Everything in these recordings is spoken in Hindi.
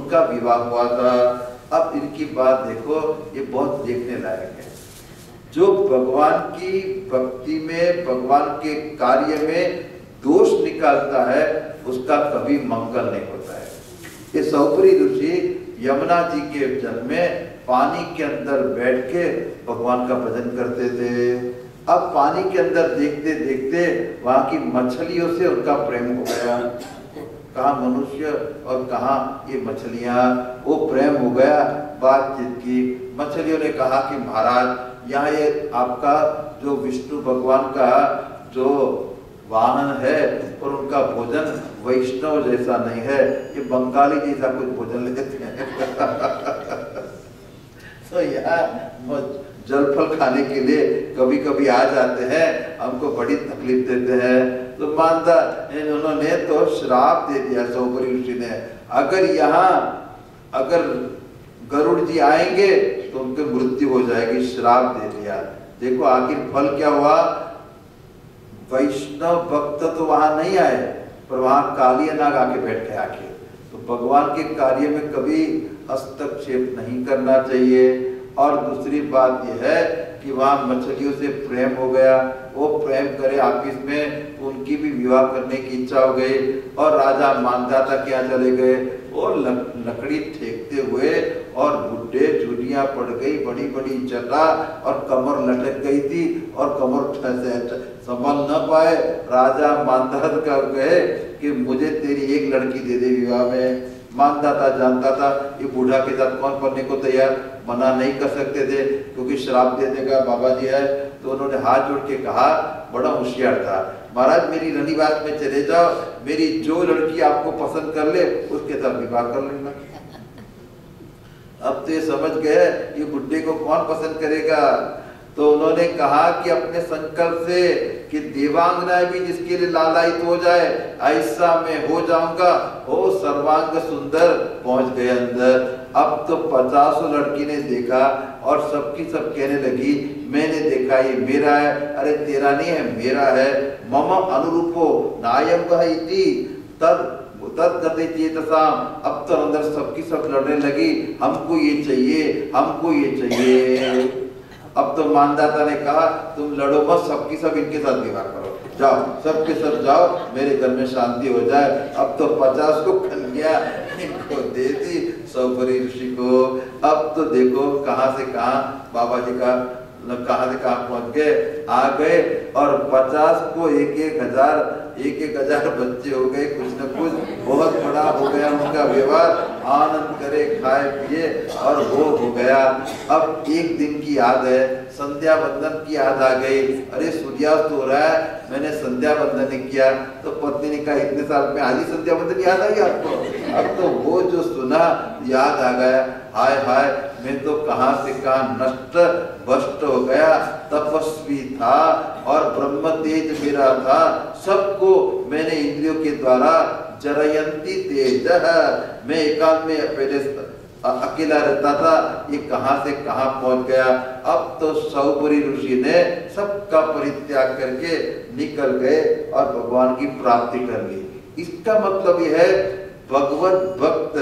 उनका विवाह हुआ था। अब इनकी बात देखो, ये बहुत देखने लायक है। जो भगवान की भक्ति में, भगवान के कार्य में दोष निकालता है, उसका कभी मंगल नहीं होता है। ये सौपरी ऋषि यमुना जी के जल में पानी के अंदर बैठ के भगवान का भजन करते थे। अब पानी के अंदर देखते देखते वहां की मछलियों से उनका प्रेम हो गया। कहाँ मनुष्य और कहाँ ये मछलियां, वो प्रेम हो गया। बातचीत की, मछलियों ने कहा कि महाराज, यहाँ ये आपका जो विष्णु भगवान का जो वाहन है और उनका भोजन वैष्णव जैसा नहीं है, ये बंगाली जैसा कुछ भोजन लेते हैं। तो यहाँ जल फल खाने के लिए कभी कभी आ जाते हैं, हमको बड़ी तकलीफ देते हैं। तो मानता उन्होंने तो श्राप दे दिया सौपरी ऋषि ने, अगर गरुड़ जी आएंगे तो उनकी मृत्यु हो जाएगी, श्राप दे दिया। देखो आखिर फल क्या हुआ। वैष्णव भक्त तो वहां नहीं आए, पर वहां कालिया नाग आके बैठ गए आके। तो भगवान के कार्य में कभी हस्तक्षेप नहीं करना चाहिए। और दूसरी बात यह है कि वहां मछलियों से प्रेम हो गया, वो प्रेम करे आपस में, उनकी भी विवाह करने की इच्छा हो गई। और राजा मानदाता के यहाँ चले गए, और लकड़ी फेंकते हुए और बुड्ढे झुर्रियां पड़ गई, बड़ी बड़ी जटा, और कमर लटक गई थी, और कमर संभल न पाए। राजा मानदाता का कहे कि मुझे तेरी एक लड़की दे दे विवाह में। मानदाता जानता था ये बूढ़ा के साथ कौन पढ़ने को तैयार, मना नहीं कर सकते थे क्योंकि श्राप देने का बाबा जी है। तो उन्होंने हाथ जोड़ के कहा, बड़ा होशियार था, महाराज मेरी रनिवास में चले जाओ, मेरी जो लड़की आपको पसंद कर ले उसके साथ विवाह कर लेना। अब तो ये समझ गए ये बुड्ढे को कौन पसंद करेगा। तो उन्होंने कहा कि अपने संकल्प से कि देवांगनाएं भी जिसके लिए लालायित हो जाए, ऐसा मैं हो जाऊंगा। ओ सर्वांग सुंदर पहुंच गए अंदर। अब तो 50 लड़की ने देखा और सबकी सब कहने लगी, मैंने देखा ये मेरा है। अरे तेरा नहीं है, मेरा है। मम अनुरूपो नायम इति तद गति चेतसाम। अब तो अंदर सबकी सब लड़ने लगी, हमको ये चाहिए, हमको ये चाहिए। अब तो मानदाता ने कहा, तुम लड़ो मत, सबकी सब इनके साथ विवाह करो, जाओ सबके सब जाओ, मेरे घर में शांति हो जाए। अब तो 50 को कन्या इनको दे दी, सौपरी ऋषि को। अब तो देखो कहाँ से कहाँ बाबा जी का कहाँ से कहाँ पहुंच गए, आ गए। और 50 को 1,000 बच्चे हो गए, कुछ न कुछ बहुत बड़ा हो गया उनका व्यवहार। आनंद करे, खाए पिए और वो हो गया। अब एक दिन की याद है, संध्या बंदन की याद आ गई। अरे सूर्यास्त हो रहा है, मैंने संध्या बंदन नहीं किया। तो पत्नी ने कहा, इतने साल में आज ही संध्या बंदन याद आई आपको। अब तो वो जो सुना याद आ गया, हाय हाय मैं तो कहां से कहां नष्ट भ्रष्ट हो गया। तपस्वी था और ब्रह्म तेज मेरा था, सबको मैंने इंद्रियों के द्वारा जरयंती तेज, मैं एकांत में पहले अकेला रहता था, ये कहां से कहां पहुंच गया। अब तो सौपरी ऋषि ने सबका परित्याग करके निकल गए और भगवान की प्राप्ति कर ली। इसका मतलब यह है, भगवत भक्त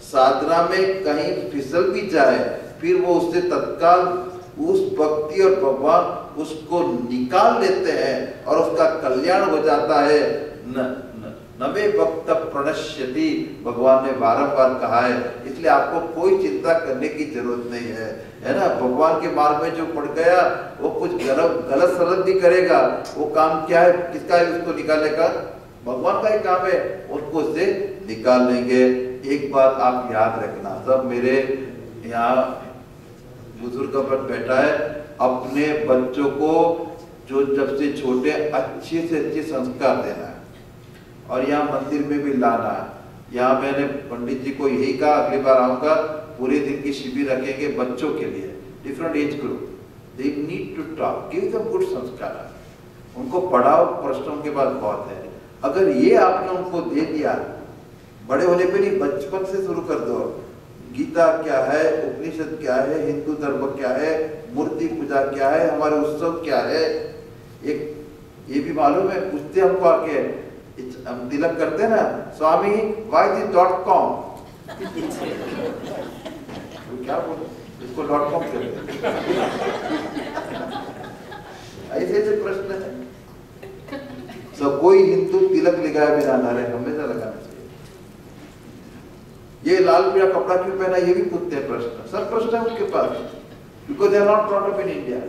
साधना में कहीं फिसल भी जाए, फिर वो उससे तत्काल उस भक्ति और भगवान उसको निकाल लेते हैं और उसका कल्याण हो जाता है। नवे भक्त प्रणश्यति, भगवान ने बारंबार कहा है। इसलिए आपको कोई चिंता करने की जरूरत नहीं है ना। भगवान के मार्ग में जो पड़ गया वो कुछ गलत सलत भी करेगा, वो काम क्या है, किसका है, उसको निकालने का भगवान का ही काम है, उसको उससे निकाल लेंगे। एक बात आप याद रखना, सब मेरे यहाँ बुजुर्ग पर बैठा है, अपने बच्चों को जो जब से छोटे अच्छे से अच्छे संस्कार देना है और यहाँ मंदिर में भी लाना है। यहाँ मैंने पंडित जी को यही कहा, अगली बार आऊंगा, पूरे दिन की शिविर रखेंगे बच्चों के लिए, different age group, they need to talk, give them good sanskar, उनको पढ़ाओ, प्रश्नों के बाद बहुत है। अगर ये आपने उनको दे दिया, बड़े होने पे नहीं, बचपन से शुरू कर दो। गीता क्या है, उपनिषद क्या है, हिंदू धर्म क्या है, मूर्ति पूजा क्या है, हमारे उत्सव क्या है, एक ये भी मालूम है। पूछते हमको आके, हम तिलक करते हैं ना, स्वामी why this .com, क्या बोलो, इसको .com कहते हैं। ऐसे ऐसे प्रश्न है। सब कोई हिंदू तिलक लगाए बिना ना रहे, हमेशा लगाना चाहिए। ये लाल पीला कपड़ा क्यों पहना, ये भी पूछते हैं प्रश्न, सब प्रश्न है उनके पास, because they are not brought up in India.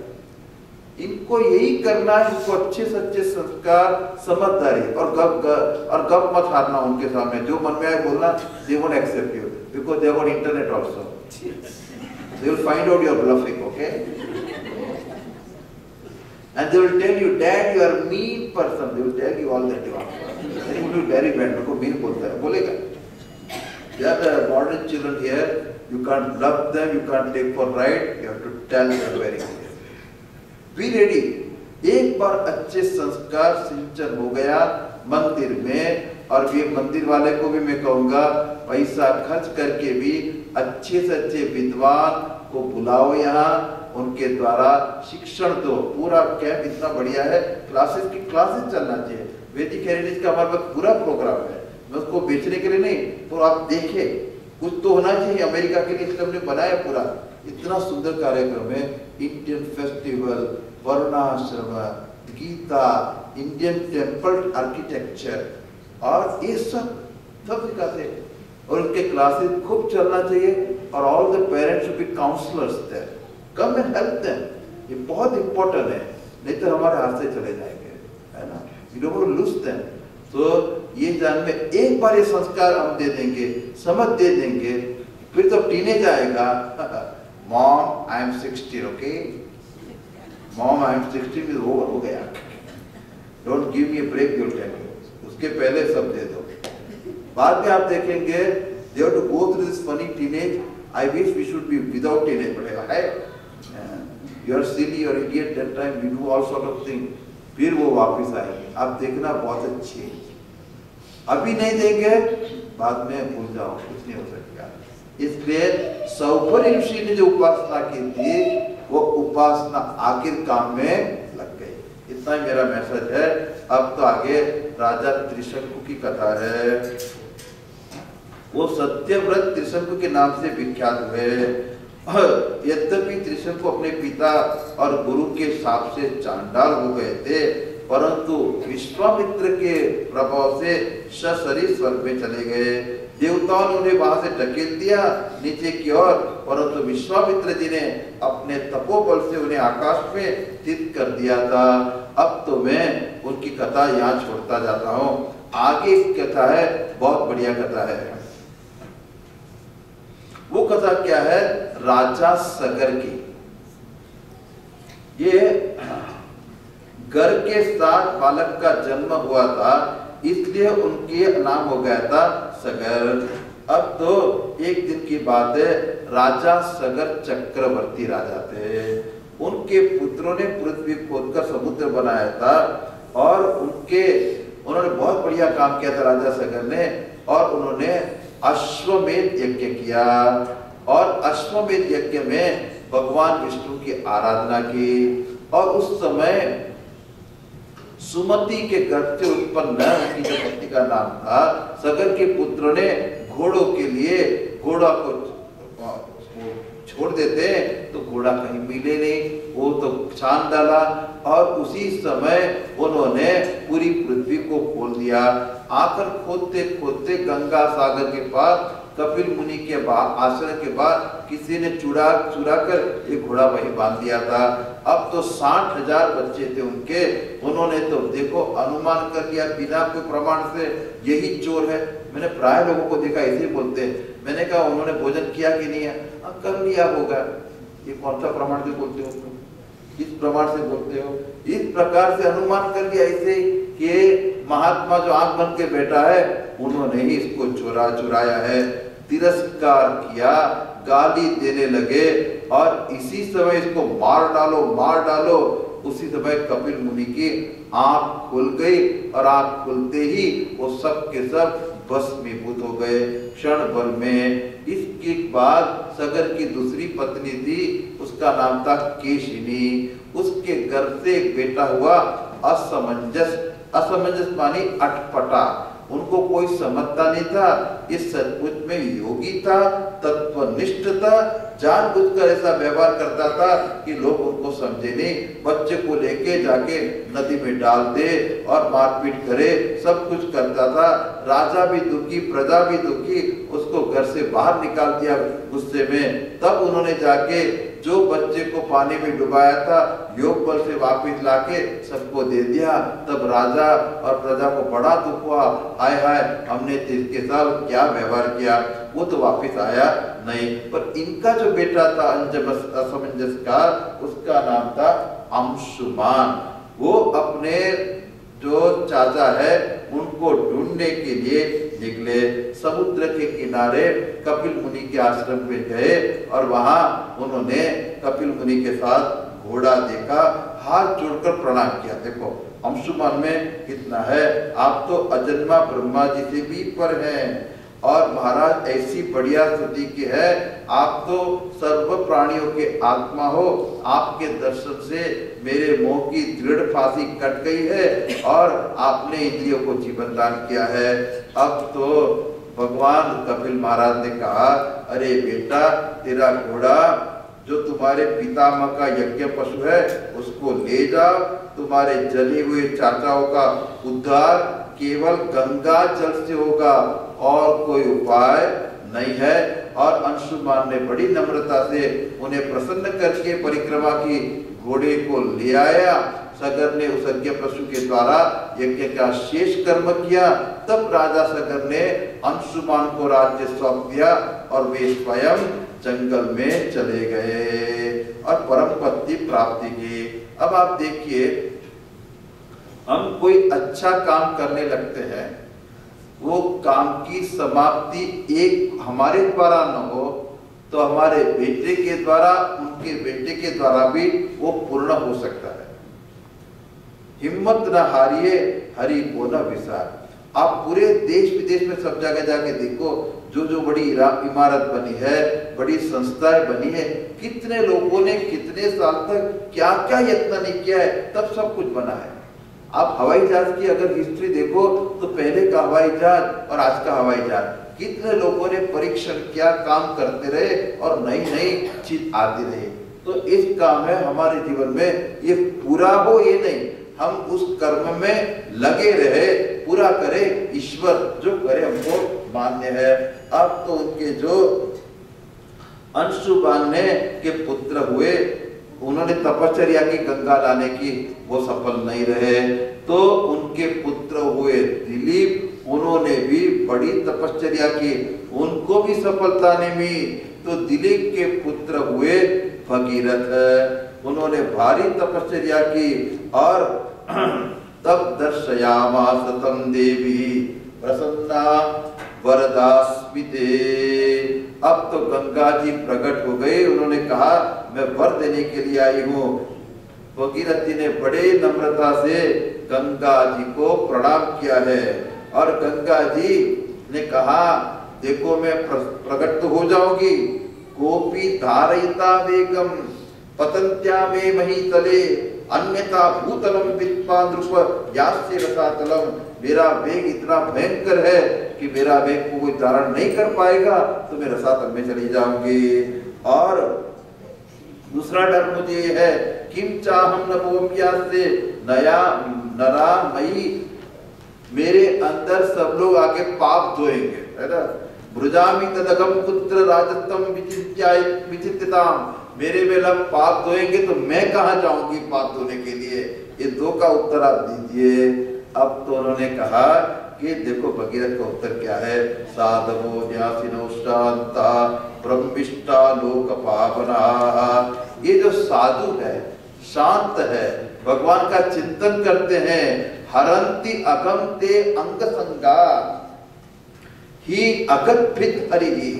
इनको यही करना है, इनको अच्छे सच्चे संस्कार, समझदारी और गप मत हारना उनके सामने। जो मन में आए बोलना, they won't accept you because they have internet also, they will find out your bluffing, okay, and they will tell you, Dad, you are a mean person. They will tell you all that you are. Then you will be very bad. उनको mean बोलता है, बोलेगा। They are the modern children here. You can't love them, you can't take for right. You have to tell them very clearly. Be ready. एक बार अच्छे संस्कार सिंचन हो गया मंदिर में, और ये मंदिर वाले को भी मैं कहूँगा, पैसा खर्च करके भी अच्छे से अच्छे विद्वान को बुलाओ यहाँ, उनके द्वारा शिक्षण दो। पूरा कैंप इतना बढ़िया है, क्लासेस चलना चाहिए। वैदिक हेरिटेज का हमारे पास पूरा प्रोग्राम है, मैं उसको बेचने के लिए नहीं, तो आप देखें, कुछ तो होना चाहिए अमेरिका के लिए, इसलिए हमने बनाया पूरा। इतना सुंदर कार्यक्रम है, इंडियन फेस्टिवल, वर्णाश्रम, गीता, इंडियन टेम्पल आर्किटेक्चर, और ये सब सिखाते हैं, और उनके क्लासेस खूब चलना चाहिए। और all the parents should be counsellors there, come and help them, ये बहुत इंपॉर्टेंट है, नहीं तो हमारे हाथ से चले जाएंगे, है ना, we don't want to lose them. तो ये जान में एक बार ये संस्कार हम दे देंगे, समझ दे देंगे, फिर तो टीनेज आएगा, mom I am 60, okay, mom I am 60 में ओवर हो गया, don't give me a break, you tell me, उसके पहले सब दे दो। बाद में आप देखेंगे they have to go through this funny teenage. I wish we should be without teenage, but hey, you are silly or idiot that time, we do all sort of things. फिर वो वापस आएंगे, आप देखना बहुत अच्छी, अभी नहीं देंगे, बाद में भूल जाओ, कुछ नहीं हो सकेगा। इसलिए सौभरी ऋषि ने जो उपासना की थी, वो उपासना आखिर काम में लग गई। इतना ही मेरा मैसेज है। अब तो आगे राजा त्रिशंकु की कथा है। वो सत्यव्रत त्रिशंकु के नाम से विख्यात हुए। यद्यपि त्रिशंकु अपने पिता और गुरु के शाप से चांडाल हो गए थे, परंतु विश्वामित्र के प्रभाव से सशरीर स्वर्ग में चले गए। देवताओं ने उन्हें वहां से ढकेल दिया नीचे की ओर, परंतु विश्वामित्र जी ने अपने तपोबल से उन्हें आकाश में स्थित कर दिया था। अब तो मैं उनकी कथा यहाँ छोड़ता जाता हूँ। आगे एक कथा है, बहुत बढ़िया कथा है। वो कथा क्या है? राजा सगर की। ये गर के साथ बालक का जन्म हुआ था, इसलिए उनके नाम हो गया था सगर। अब तो एक दिन की बात है, राजा सगर चक्रवर्ती राजा थे। उनके पुत्रों ने पृथ्वी खोदकर समुद्र बनाया था, और उन्होंने बहुत बढ़िया काम किया था राजा सगर ने। और उन्होंने अश्वमेध यज्ञ किया, और अश्वमेध यज्ञ में भगवान विष्णु की आराधना की। और उस समय सुमति के गर्भ से उत्पन्न उनकी जो पत्नी का नाम था, सगर के पुत्रों ने घोड़ों के लिए घोड़ा को छोड़ देते तो घोड़ा कहीं मिले नहीं, वो तो छान डाला, और उसी समय उन्होंने पूरी पृथ्वी को खोल दिया। आकर खोदते खोदते गंगा सागर के पास कपिल मुनि के आश्रम के बाद किसी ने चुरा कर एक घोड़ा वहीं बांध दिया था। अब तो 60,000 बच्चे थे उनके। उन्होंने तो देखो अनुमान कर लिया बिना कोई प्रमाण से, यही चोर है। मैंने प्राय लोगों को देखा ऐसे ही बोलते हैं। मैंने कहा उन्होंने भोजन किया कि नहीं है? कर लिया होगा। ये कौन सा प्रमाण से बोलते हो? किस प्रमाण से बोलते हो? इस प्रकार से अनुमान कर लिया ऐसे कि महात्मा जो आंख बन के बैठा है, उन्होंने ही इसको चुराया है। तिरस्कार किया, गाली देने लगे, और इसी समय इसको मार डालो। उसी समय कपिल मुनि की आंख खुल गई, और आंख खुलते ही वो सब के सब भस्मीभूत हो गए क्षण भर में। इसके बाद सगर की दूसरी पत्नी थी, उसका नाम था केशिनी। उसके गर्भ से एक बेटा हुआ असमंजस मानी अटपटा। उनको कोई समझता नहीं था। ये सचमुच में योगी था, तत्वनिष्ठ था, जानबूझकर ऐसा व्यवहार करता था कि लोग उनको समझे नहीं। बच्चे को लेके जाके नदी में डाल दे और मारपीट करे, सब कुछ करता था। राजा भी दुखी, प्रजा भी दुखी, उसको घर से बाहर निकाल दिया गुस्से में। तब उन्होंने जाके जो बच्चे को पानी में डुबाया था योग बल से वापिस लाके सबको दे दिया। तब राजा और प्रजा को बड़ा दुख हुआ, हाय हाय हमने इसके साथ क्या व्यवहार किया। वो तो वापिस आया नहीं, पर इनका जो बेटा था असमंजस का, उसका नाम था अंशुमान। वो अपने जो चाचा है उनको ढूंढने के लिए निकले। समुद्र के किनारे कपिल मुनि के आश्रम पे गए और वहां उन्होंने कपिल मुनि के साथ घोड़ा देखा, हाथ जोड़कर प्रणाम किया। देखो अंशुमान में कितना है, आप तो अजन्मा ब्रह्मा जी से भी पर हैं और महाराज ऐसी बढ़िया स्तुति की है, आप तो सर्व प्राणियों के आत्मा हो। आपके दर्शन से मेरे मोह की दृढ़ फांसी कट गई है और आपने इंद्रियों को जीवन दान किया है। अब तो भगवान कपिल महाराज ने कहा, अरे बेटा तेरा घोड़ा जो तुम्हारे पितामह का यज्ञ पशु है उसको ले जाओ, तुम्हारे जले हुए चाचाओं का उद्धार केवल गंगा जल से होगा और कोई उपाय नहीं है। और अंशुमान ने बड़ी नम्रता से उन्हें प्रसन्न करके परिक्रमा की, घोड़े को ले आया। सगर ने उस यज्ञ पशु के द्वारा यज्ञ का शेष कर्म किया। तब राजा सगर ने अंशुमान को राज्य सौंप दिया और वे स्वयं जंगल में चले गए और परम पद की प्राप्ति की। अब आप देखिए, हम कोई अच्छा काम करने लगते हैं, वो काम की समाप्ति एक हमारे द्वारा न हो तो हमारे बेटे के द्वारा, उनके बेटे के द्वारा भी वो पूर्ण हो सकता है। हिम्मत न हारिए, हरि को न विसार। आप पूरे देश विदेश में सब जगह जाके देखो, जो जो बड़ी इमारत बनी है, बड़ी संस्थाएं बनी है, कितने लोगों ने कितने साल तक क्या क्या यत्न नहीं किया है, तब सब कुछ बना है। आप हवाई जहाज की अगर हिस्ट्री देखो तो पहले का हवाई जहाज और आज का हवाई जहाज, कितने लोगों ने परीक्षण किया, काम करते रहे और नई नई चीज आती रही। तो इस काम है हमारे जीवन में, ये पूरा हो ये नहीं, हम उस कर्म में लगे रहे, पूरा करें, ईश्वर जो करे हमको मान्य है। अब तो उनके जो अंशुमान के पुत्र हुए, उन्होंने तपश्चर्या की गंगा लाने की, वो सफल नहीं रहे। तो उनके पुत्र हुए दिलीप, उन्होंने भी बड़ी तपश्चर्या की, उनको भी सफलता नहीं मिली। तो दिलीप के पुत्र हुए भगीरथ, उन्होंने भारी तपश्चर्या की और तब दर्शयामास तम देवी प्रसन्ना वरदास्मिते। अब तो गंगा जी प्रकट हो गए, उन्होंने कहा मैं वर देने के लिए आई हूँ। भगीरथ जी ने बड़े नम्रता से गंगा जी को प्रणाम किया है और गंगा जी ने कहा देखो मैं प्रकट तो हो जाऊंगी, गोपी धारयिता वेगम पतंत्या में मही तले अन्यथा भूतलम विद्वा नृप यास्य रसातलम। मेरा वेग इतना भयंकर है कि मेरा वेग को कोई धारण नहीं कर पाएगा, तो मैं रसातल में चली जाऊंगी। और दूसरा डर मुझे है, किम चाहम नभोम्यासे नया नरा मई, मेरे अंदर सब लोग आके पाप धोएंगे, है ना। ब्रुजामि तदगम पुत्र राजत्वम विचित्यताम, मेरे में लोग पाप धोएंगे तो मैं कहाँ जाऊंगी पाप धोने के लिए। ये दो का उत्तर आप दीजिए। अब तो उन्होंने कहा कि देखो भगीरथ का उत्तर क्या है, साधवो न्यासिनो शांता ब्रह्मिष्ठा लोक पावना। ये जो साधु है, शांत है, भगवान का चिंतन करते हैं, हरंति अगम ते अंग संगा ही अगत हरि,